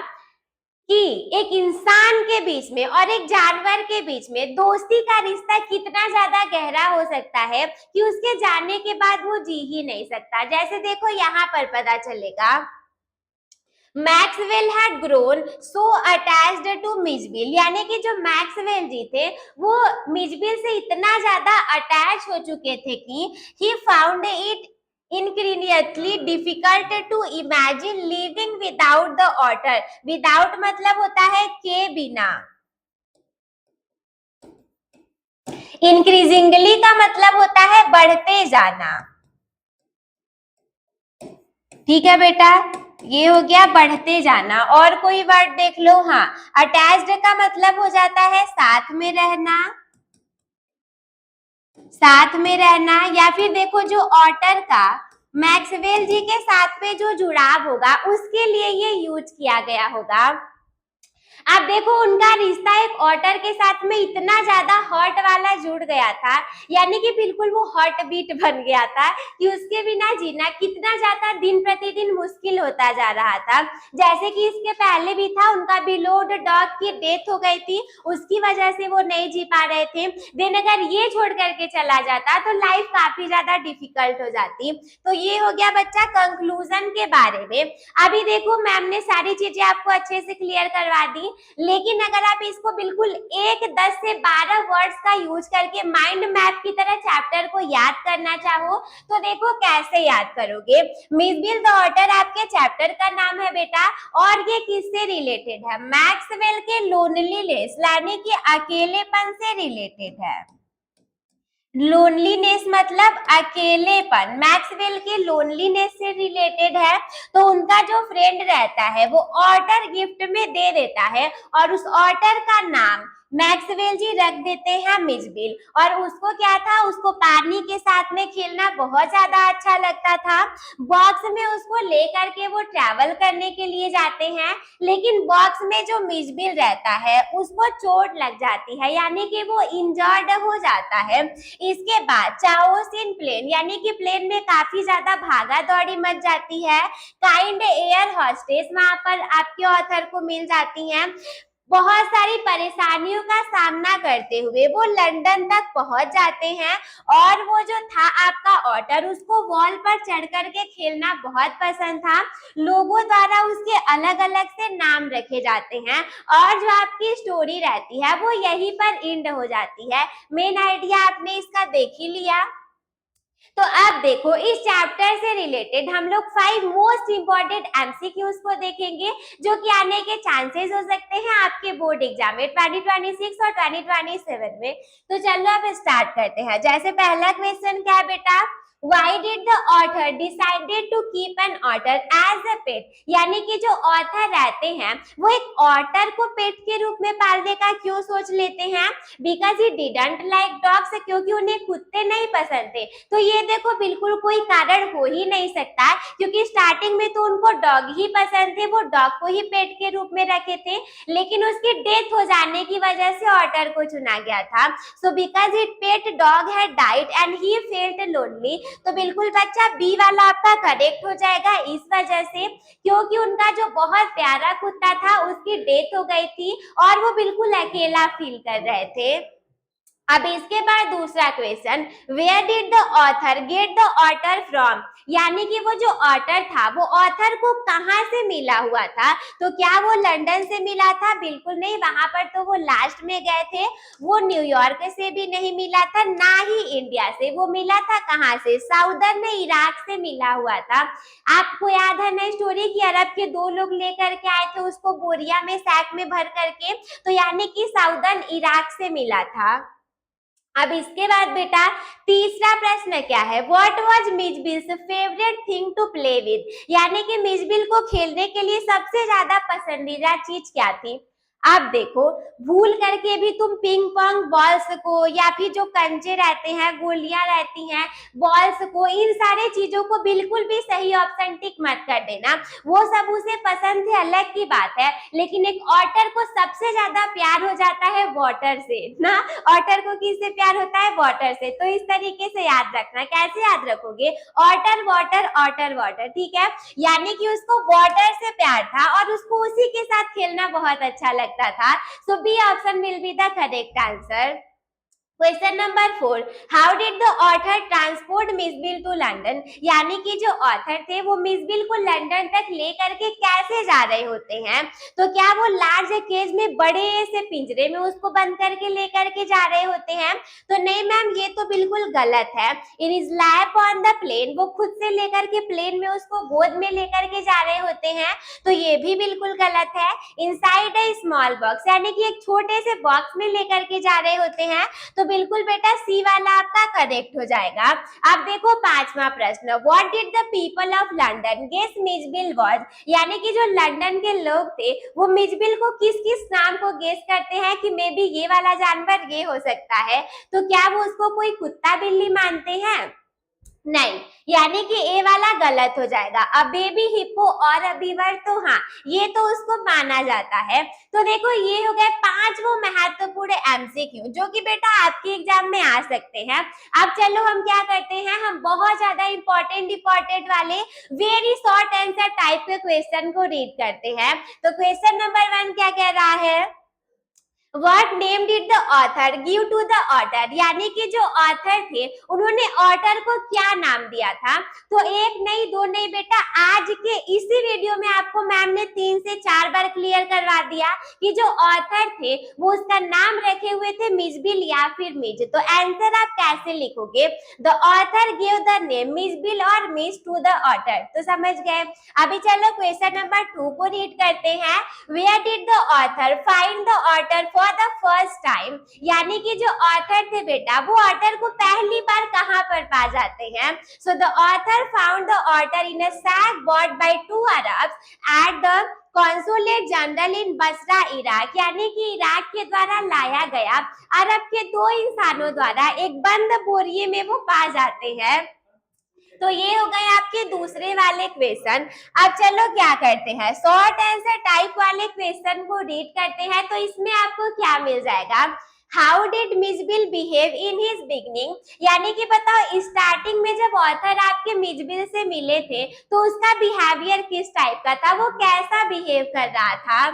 कि एक इंसान के बीच में और एक जानवर के बीच में दोस्ती का रिश्ता कितना ज्यादा गहरा हो सकता है कि उसके जाने के बाद वो जी ही नहीं सकता। जैसे देखो यहाँ पर पता चलेगा, Maxwell had grown so attached to Mijbil, यानी कि जो मैक्सवेल जी थे वो मिजबिल से इतना ज्यादा अटैच हो चुके थे कि he found it incredibly difficult to imagine living without the otter, without मतलब होता है के बिना, increasingly का मतलब होता है बढ़ते जाना। ठीक है बेटा, ये हो गया बढ़ते जाना। और कोई वर्ड देख लो, हाँ अटैच्ड का मतलब हो जाता है साथ में रहना, साथ में रहना, या फिर देखो जो ऑटर का मैक्सवेल जी के साथ में जो जुड़ाव होगा उसके लिए ये यूज किया गया होगा। अब देखो उनका रिश्ता एक ऑटर के साथ में इतना ज्यादा हॉट वाला जुड़ गया था, यानी कि बिल्कुल वो हॉट बीट बन गया था कि उसके बिना जीना कितना ज्यादा दिन प्रतिदिन मुश्किल होता जा रहा था। जैसे कि इसके पहले भी था, उनका बिलोड डॉग की डेथ हो गई थी, उसकी वजह से वो नहीं जी पा रहे थे। देन अगर ये छोड़ करके चला जाता तो लाइफ काफी ज्यादा डिफिकल्ट हो जाती। तो ये हो गया बच्चा कंक्लूजन के बारे में। अभी देखो मैम ने सारी चीजें आपको अच्छे से क्लियर करवा दी, लेकिन अगर आप इसको बिल्कुल 10 से 12 वर्ड्स का यूज करके माइंड मैप की तरह चैप्टर को याद करना चाहो तो देखो कैसे याद करोगे। मिसबिल द ऑटर आपके चैप्टर का नाम है बेटा, और ये किससे रिलेटेड है, मैक्सवेल के लोनलीनेस यानी कि अकेलेपन से रिलेटेड है। लोनलीनेस मतलब अकेलेपन, मैक्सवेल के लोनलीनेस से रिलेटेड है। तो उनका जो फ्रेंड रहता है वो ऑटर गिफ्ट में दे देता है और उस ऑटर का नाम मैक्सवेल जी रख देते हैं मिजबिल। और उसको क्या था, उसको पानी के साथ में खेलना बहुत ज्यादा अच्छा लगता था। बॉक्स में उसको लेकर के वो ट्रैवल करने के लिए जाते हैं, लेकिन बॉक्स में जो मिजबिल रहता है उसको चोट लग जाती है, यानी कि वो इंजर्ड हो जाता है। इसके बाद चाओस इन प्लेन, यानी कि प्लेन में काफी ज्यादा भागा दौड़ी मच जाती है। काइंड एयर हॉस्टेस वहां पर आपके ऑथर को मिल जाती हैं। बहुत सारी परेशानियों का सामना करते हुए वो लंदन तक पहुंच जाते हैं। और वो जो था आपका ऑटर, उसको वॉल पर चढ़ करके खेलना बहुत पसंद था। लोगों द्वारा उसके अलग अलग से नाम रखे जाते हैं और जो आपकी स्टोरी रहती है वो यहीं पर एंड हो जाती है। मेन आइडिया आपने इसका देख ही लिया। तो अब देखो, इस चैप्टर से रिलेटेड हम लोग 5 मोस्ट इंपॉर्टेंट एमसीक्यूज को देखेंगे जो कि आने के चांसेस हो सकते हैं आपके बोर्ड एग्जाम में 2026 और 2027 में। तो चलो अब स्टार्ट करते हैं। जैसे पहला क्वेश्चन क्या है बेटा, Why did the author decided to keep an otter as a pet? यानी कि जो ऑथर रहते हैं वो एक ऑटर को पेट के रूप में पालने का क्यों सोच लेते हैं? Because he didn't like dogs, क्योंकि उन्हें कुत्ते नहीं पसंद थे। तो ये देखो बिल्कुल कोई कारण हो ही नहीं सकता, क्योंकि स्टार्टिंग में तो उनको डॉग ही पसंद थे, वो डॉग को ही पेट के रूप में रखे थे, लेकिन उसकी डेथ हो जाने की वजह से ऑटर को चुना गया था। So because it pet dog had died and he felt lonely. तो बिल्कुल बच्चा बी वाला आपका करेक्ट हो जाएगा, इस वजह से क्योंकि उनका जो बहुत प्यारा कुत्ता था उसकी डेथ हो गई थी और वो बिल्कुल अकेला फील कर रहे थे। अब इसके बाद दूसरा question, where did the author get the otter from? यानी कि वो जो ऑटर था वो ऑथर को कहां से मिला हुआ था? तो क्या वो लंदन से मिला था? बिल्कुल नहीं, वहां पर तो वो लास्ट में गए थे। वो न्यूयॉर्क से भी नहीं मिला था, ना ही इंडिया से। वो मिला था कहां से? साउदर्न इराक से मिला हुआ था। आपको याद है ना स्टोरी की अरब के 2 लोग लेकर के आए थे उसको बोरिया में, सैक में भर करके। तो यानी कि साउदर्न इराक से मिला था। अब इसके बाद बेटा तीसरा प्रश्न क्या है, what was Mijbil's favourite thing to play with? यानी कि मिजबिल को खेलने के लिए सबसे ज्यादा पसंदीदा चीज क्या थी? अब देखो, भूल करके भी तुम पिंग पोंग बॉल्स को या फिर जो कंचे रहते हैं, गोलियां रहती हैं, बॉल्स को, इन सारे चीजों को बिल्कुल भी सही ऑप्शन टिक मत कर देना। वो सब उसे पसंद थे अलग की बात है, लेकिन एक ऑटर को सबसे ज्यादा प्यार हो जाता है वाटर से ना। ऑटर को किससे प्यार होता है? वाटर से। तो इस तरीके से याद रखना। कैसे याद रखोगे? ऑटर वाटर ऑटर वाटर, ठीक है। यानी कि उसको वाटर से प्यार था और उसको उसी के साथ खेलना बहुत अच्छा लगता था। So B option will be the correct answer. Question number 4, how did the author transport Mijbil to London? यानी कि जो ऑथर थे वो मिसबिल को लंदन तक ले करके कैसे जा रहे होते हैं? तो क्या वो लार्ज केज में, बड़े से पिंजरे में उसको बंद करके ले करके जा रहे होते हैं? तो नहीं मैम, ये तो बिल्कुल गलत है। In his lap on the plane, वो खुद से लेकर के प्लेन में उसको गोद में लेकर के जा रहे होते हैं। तो ये भी बिल्कुल गलत है। इनसाइड अ स्मॉल बॉक्स, यानी कि एक छोटे से बॉक्स में लेकर के जा रहे होते हैं। तो बिल्कुल बेटा सी वाला आपका करेक्ट हो जाएगा। अब देखो पांचवा प्रश्न, what did the people of London guess Mijbil was? यानी कि जो लंदन के लोग थे वो मिजबिल को किस किस नाम को गेस करते हैं कि मे बी ये वाला जानवर ये हो सकता है? तो क्या वो उसको कोई कुत्ता बिल्ली मानते हैं? नहीं, यानी कि ए वाला गलत हो जाएगा। अब बेबी हिप्पो और अबीवर तो हाँ, ये तो उसको माना जाता है। तो देखो ये हो गए 5 वो महत्वपूर्ण एमसीक्यू जो कि बेटा आपके एग्जाम में आ सकते हैं। अब चलो हम क्या करते हैं, हम बहुत ज्यादा इंपॉर्टेंट वाले वेरी शॉर्ट आंसर टाइप के क्वेश्चन को रीड करते हैं। तो क्वेश्चन नंबर 1 क्या कह रहा है, What name did the author give to the otter? यानी कि जो ऑथर थे उन्होंने ऑटर को क्या नाम दिया था? तो एक नहीं, दो नहीं बेटा, आज के इसी वीडियो में आपको मैम ने 3 से 4 बार क्लियर करवा दिया कि जो ऑथर थे वो उसका नाम रखे हुए थे मिजबिल या फिर मिज। तो आंसर आप कैसे लिखोगे? The author give the name Mijbil और मिज टू द ऑटर। तो समझ गए। अभी चलो क्वेश्चन नंबर 2 को रीड करते हैं। Where did the author find the otter for the first time? यानी कि जो ऑथर थे बेटा वो ऑटर को पहली बार कहां पर पा जाते हैं? So the author found the otter in a sack bought by 2 Arabs at the consulate general in Basra Iraq. यानी कि इराक के द्वारा लाया गया अरब के 2 इंसानों द्वारा एक बंद बोरिये में वो पा जाते हैं। तो ये हो गए आपके दूसरे वाले क्वेश्चन। अब चलो क्या करते हैं, शॉर्ट आंसर टाइप वाले क्वेश्चन को रीड करते हैं। तो इसमें आपको क्या मिल जाएगा, how did Mijbil behave in his beginning? यानी कि बताओ स्टार्टिंग में जब ऑथर आपके मिजबिल से मिले थे तो उसका बिहेवियर किस टाइप का था, वो कैसा बिहेव कर रहा था?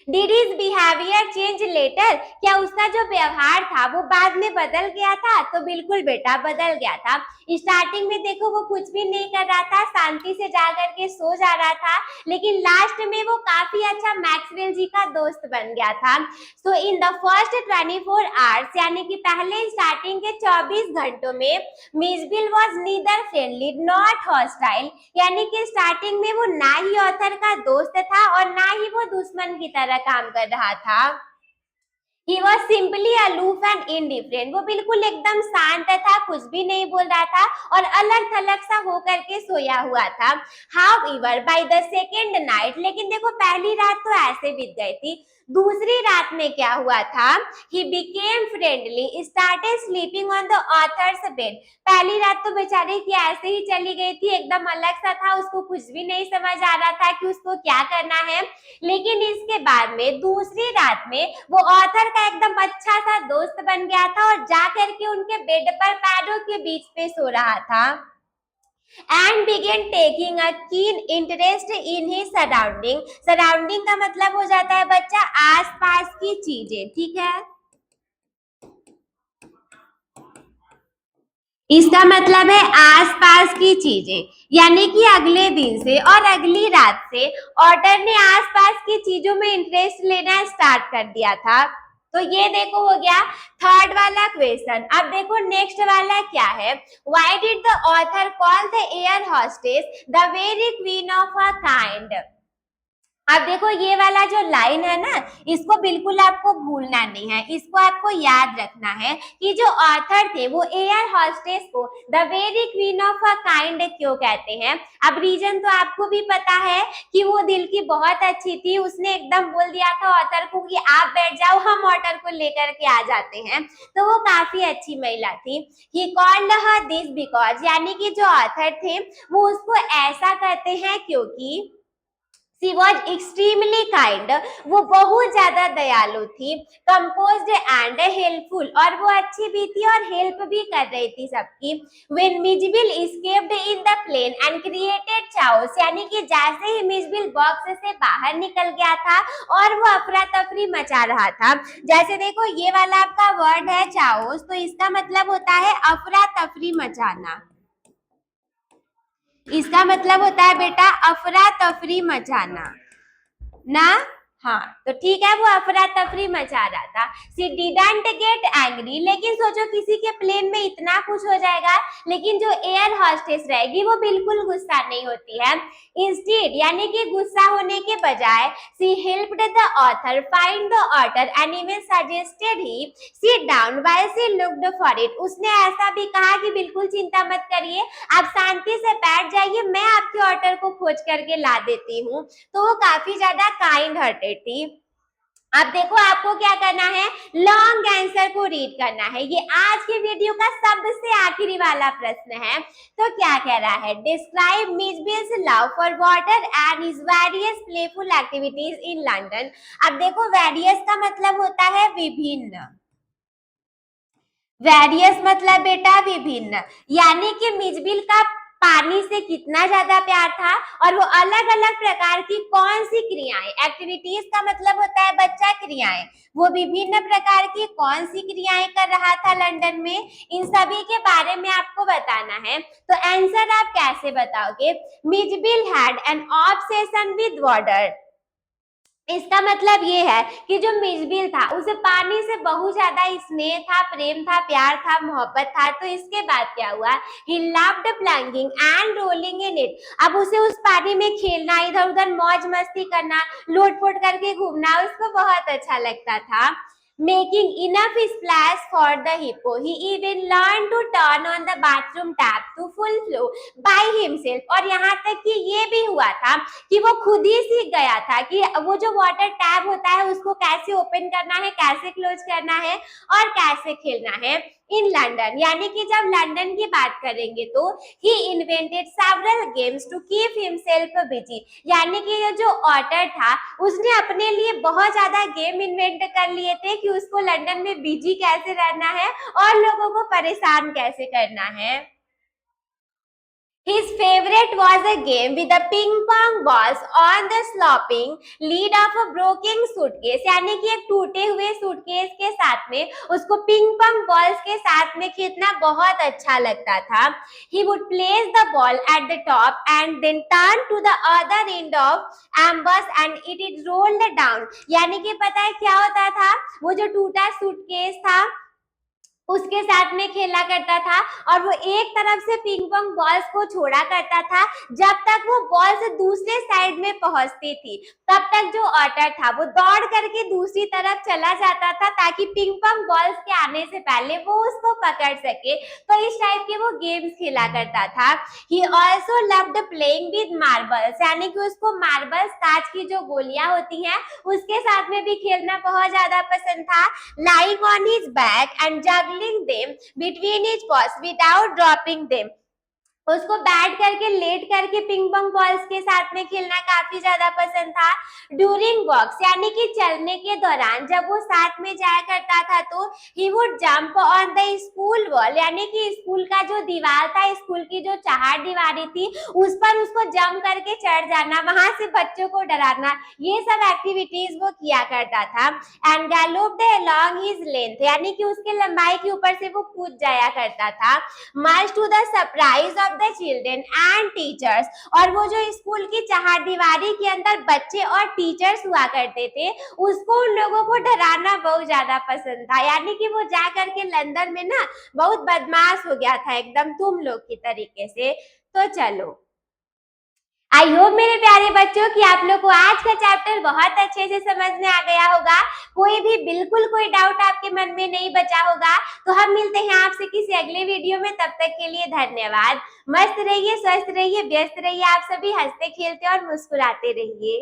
Did his behaviour change later, क्या उसका जो व्यवहार था वो बाद में बदल गया था? तो बिल्कुल बेटा बदल गया था। स्टार्टिंग में देखो वो कुछ भी नहीं कर रहा था, शांति से जा करके सो जा रहा था, लेकिन लास्ट में वो काफी अच्छा मैक्सवेल जी का दोस्त बन गया था। So in the first 24 hours, यानी कि पहले स्टार्टिंग के 24 घंटों में Mijbil was neither friendly not hostile, यानी कि स्टार्टिंग में वो ना ही ऑथर का दोस्त था और ना ही वो दुश्मन की तरह काम कर रहा था। He was simply aloof and indifferent, वो बिल्कुल एकदम शांत था, कुछ भी नहीं बोल रहा था और अलग थलग सा होकर के सोया हुआ था। However, by the second night, लेकिन देखो पहली रात तो ऐसे बीत गई थी, दूसरी रात में क्या हुआ था? He became friendly, started sleeping on the author's bed. पहली रात तो बेचारे की ऐसे ही चली गई थी, एकदम अलग सा था, उसको कुछ भी नहीं समझ आ रहा था कि उसको क्या करना है। लेकिन इसके बाद में दूसरी रात में वो ऑथर का एकदम अच्छा सा दोस्त बन गया था और जा करके उनके बेड पर पैरों के बीच पे सो रहा था। And began taking a keen interest in his surrounding. Surrounding का मतलब हो जाता है बच्चा आसपास की चीजें, ठीक है। इसका मतलब है आसपास की चीजें, यानी कि अगले दिन से और अगली रात से ऑटर ने आसपास की चीजों में इंटरेस्ट लेना स्टार्ट कर दिया था। तो ये देखो हो गया थर्ड वाला क्वेश्चन। अब देखो नेक्स्ट वाला क्या है? Why did the author call the air hostess the very queen of a kind? अब देखो ये वाला जो लाइन है ना, इसको बिल्कुल आपको भूलना नहीं है, इसको आपको याद रखना है कि जो ऑथर थे वो एयर हॉस्टेस को the very queen of a kind क्यों कहते हैं। अब रीजन तो आपको भी पता है कि वो दिल की बहुत अच्छी थी, उसने एकदम बोल दिया था ऑथर को कि आप बैठ जाओ, हम ऑथर को लेकर के आ जाते हैं, तो वो काफी अच्छी महिला थी। He called her this because, यानी कि जो ऑथर थे वो उसको ऐसा कहते हैं क्योंकि शी वॉज एक्सट्रीमली काइंड, वो बहुत ज्यादा दयालु थी, कंपोज्ड एंड हेल्पफुल, और वो अच्छी भी थी और हेल्प भी कर रही थी सबकी। When Mijbil escaped in the plane and created chaos, यानी कि जैसे ही मिजबिल बॉक्स से बाहर निकल गया था और वो अफरा तफरी मचा रहा था। जैसे देखो ये वाला आपका वर्ड है चाओस, तो इसका मतलब होता है अफरा तफरी मचाना, इसका मतलब होता है बेटा अफरा तफरी मचाना ना। हाँ तो ठीक है, वो अफरा तफरी मचा रहा था। सी डिडंट गेट एंग्री, लेकिन सोचो किसी के प्लेन में इतना कुछ हो जाएगा, लेकिन जो एयर हॉस्टेस रहेगी वो बिल्कुल गुस्सा नहीं होती है। इंस्टेड, यानी कि गुस्सा होने के बजाय she helped the author find the otter and even suggested he sit down while she looked for it, उसने ऐसा भी कहा कि बिल्कुल चिंता मत करिए, आप शांति से बैठ जाइए, मैं आपके ऑटर को खोज करके ला देती हूँ। तो वो काफी ज्यादा काइंड हार्टेड थी। अब देखो आपको क्या करना है, लॉन्ग आंसर को रीड करना है, ये आज के वीडियो का सबसे आखिरी वाला प्रश्न है। तो क्या कह रहा है? Describe Mijbil's love for water and his various playful activities in London. अब देखो वेरियस का मतलब होता है विभिन्न, वेरियस मतलब बेटा विभिन्न, यानी कि मिजबिल का पानी से कितना ज्यादा प्यार था और वो अलग अलग प्रकार की कौन सी क्रियाएं, एक्टिविटीज का मतलब होता है बच्चा क्रियाएं, वो विभिन्न प्रकार की कौन सी क्रियाएं कर रहा था लंदन में, इन सभी के बारे में आपको बताना है। तो आंसर आप कैसे बताओगे? Mijbil had an obsession with water, इसका मतलब ये है कि जो मिजबिल था उसे पानी से बहुत ज्यादा स्नेह था, प्रेम था, प्यार था, मोहब्बत था। तो इसके बाद क्या हुआ? He loved plunging and rolling in it, अब उसे उस पानी में खेलना, इधर उधर मौज मस्ती करना, लोट-पोट करके घूमना उसको बहुत अच्छा लगता था। Making enough splash for the hippo, he even learn to turn on the bathroom tap to full flow by himself, और यहाँ तक कि ये भी हुआ था कि वो खुद ही सीख गया था कि वो जो वाटर टैप होता है उसको कैसे ओपन करना है, कैसे क्लोज करना है और कैसे खेलना है इन लंदन। यानी कि जब लंदन की बात करेंगे तो he invented several games to keep himself busy, यानी कि ये जो ऑटर था उसने अपने लिए बहुत ज्यादा गेम इन्वेंट कर लिए थे कि उसको लंदन में बिजी कैसे रहना है और लोगों को परेशान कैसे करना है। His favorite was a game with the ping pong balls on the sloping lid of a broken suitcase. यानी कि एक टूटे हुए सूटकेस के साथ में उसको पिंग पोंग बॉल्स के साथ में खेलना बहुत अच्छा लगता था. He would place the ball at the top and then turn to the other end of ambush and it would roll down. यानी कि पता है क्या होता था, वो जो टूटा सूटकेस था उसके साथ में खेला करता था और वो एक तरफ से पिंग पोंग बॉल्स को छोड़ा करता था जब तक वो बॉल्स दूसरे साइड में पहुंचती थी. तब तक जो ऑटर था वो दौड़ करके दूसरी तरफ चला जाता था ताकि पिंग पोंग बॉल्स के आने से पहले वो उसको पकड़ सके. तो इस टाइप के वो गेम्स खेला करता था. He also loved playing with marbles, यानी कि उसको मार्बल्स, कांच की जो गोलियां होती हैं, उसके साथ में भी खेलना बहुत ज्यादा पसंद था. lying on his back and juggling them between his paws without dropping them. उसको बैठ करके लेट करके पिंग पोंग बॉल्स के साथ में खेलना काफी ज्यादा पसंद था. ड्यूरिंग वॉक्स, यानी कि चलने के दौरान जब वो साथ में जाया करता था तो he would jump on the school wall, यानी कि स्कूल का जो दीवार था, स्कूल की जो चार दीवारी थी, उस पर उसको जंप करके चढ़ जाना, वहां से बच्चों को डराना, ये सब एक्टिविटीज वो किया करता था. एंड गैलोप्ड अलोंग हिज लेंथ, यानी कि उसके लंबाई के ऊपर से वो कूद जाया करता था. Much to the surprise of the children and teachers, और वो जो स्कूल की चार दीवारी के अंदर बच्चे और टीचर्स हुआ करते थे, उसको उन लोगों को डराना बहुत ज्यादा पसंद था. यानी कि वो जा करके लंदन में ना बहुत बदमाश हो गया था एकदम तुम लोग की तरीके से. तो चलो, आई होप मेरे प्यारे बच्चों कि आप लोग को आज का चैप्टर बहुत अच्छे से समझ में आ गया होगा. कोई भी बिल्कुल कोई डाउट आपके मन में नहीं बचा होगा. तो हम मिलते हैं आपसे किसी अगले वीडियो में. तब तक के लिए धन्यवाद. मस्त रहिए, स्वस्थ रहिए, व्यस्त रहिए. आप सभी हंसते खेलते और मुस्कुराते रहिए.